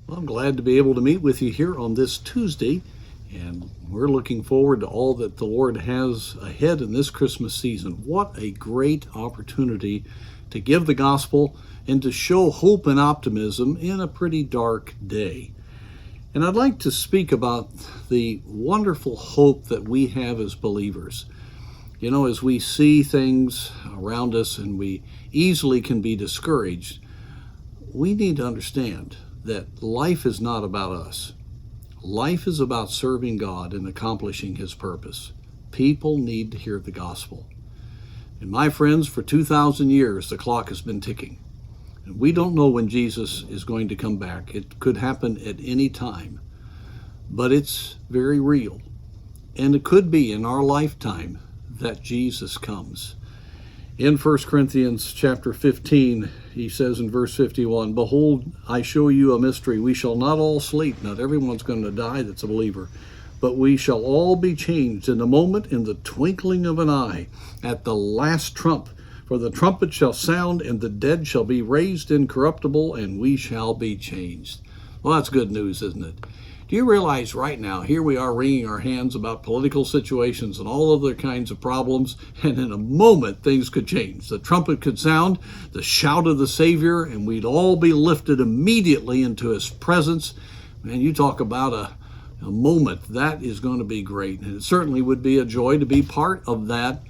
Well, I'm glad to be able to meet with you here on this Tuesday, and we're looking forward to all that the Lord has ahead in this Christmas season. What a great opportunity to give the gospel and to show hope and optimism in a pretty dark day. And I'd like to speak about the wonderful hope that we have as believers. You know, as we see things around us and we easily can be discouraged, we need to understand that life is not about us. Life is about serving God and accomplishing His purpose. People need to hear the gospel. And my friends, for 2,000 years, the clock has been ticking. And we don't know when Jesus is going to come back. It could happen at any time. But it's very real. And it could be in our lifetime that Jesus comes. In 1 Corinthians chapter 15, he says in verse 51, "Behold, I show you a mystery. We shall not all sleep." Not everyone's going to die that's a believer. "But we shall all be changed in a moment, in the twinkling of an eye, at the last trump. For the trumpet shall sound, and the dead shall be raised incorruptible, and we shall be changed." Well, that's good news, isn't it? Do you realize right now, here we are wringing our hands about political situations and all other kinds of problems, and in a moment things could change. The trumpet could sound, the shout of the Savior, and we'd all be lifted immediately into His presence. Man, you talk about a moment. That is going to be great. And it certainly would be a joy to be part of that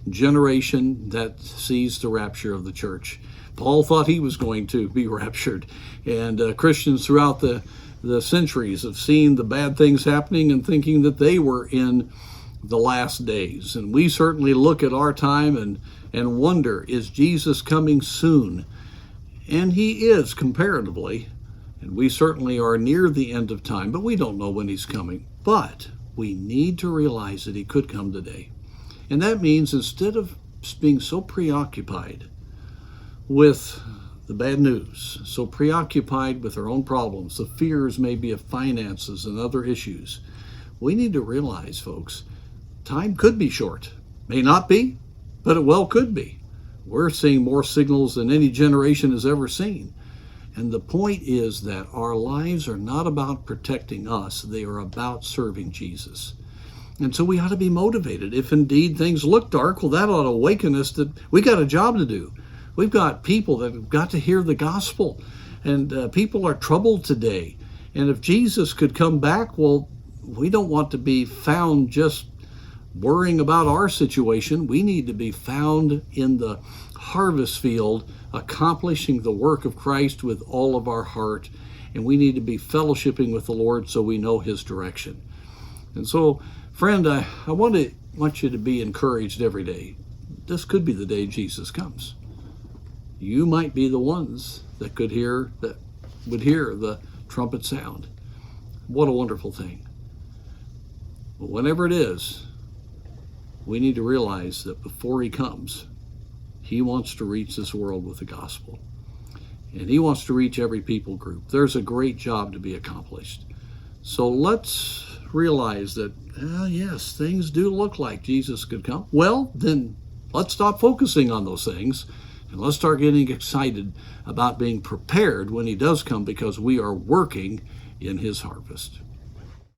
generation that sees the rapture of the church. Paul thought he was going to be raptured, and Christians throughout the centuries have seen the bad things happening and thinking that they were in the last days. And we certainly look at our time and wonder, is Jesus coming soon? And He is, comparatively. And we certainly are near the end of time, but we don't know when He's coming. But we need to realize that He could come today. And that means instead of being so preoccupied with the bad news, so preoccupied with our own problems, the fears maybe of finances and other issues, we need to realize, folks, time could be short. May not be, but it well could be. We're seeing more signals than any generation has ever seen. And the point is that our lives are not about protecting us, they are about serving Jesus. And so we ought to be motivated. If indeed things look dark, well, that ought to awaken us that we got a job to do. We've got people that have got to hear the gospel, and people are troubled today. And if Jesus could come back, well, we don't want to be found just worrying about our situation. We need to be found in the harvest field, accomplishing the work of Christ with all of our heart. And we need to be fellowshipping with the Lord so we know His direction. And so, friend, I want you to be encouraged every day. This could be the day Jesus comes. You might be the ones that would hear the trumpet sound. What a wonderful thing. But whenever it is, we need to realize that before He comes, He wants to reach this world with the gospel. And He wants to reach every people group. There's a great job to be accomplished. So let's realize that, yes, things do look like Jesus could come. Well, then let's stop focusing on those things. And let's start getting excited about being prepared when He does come, because we are working in His harvest.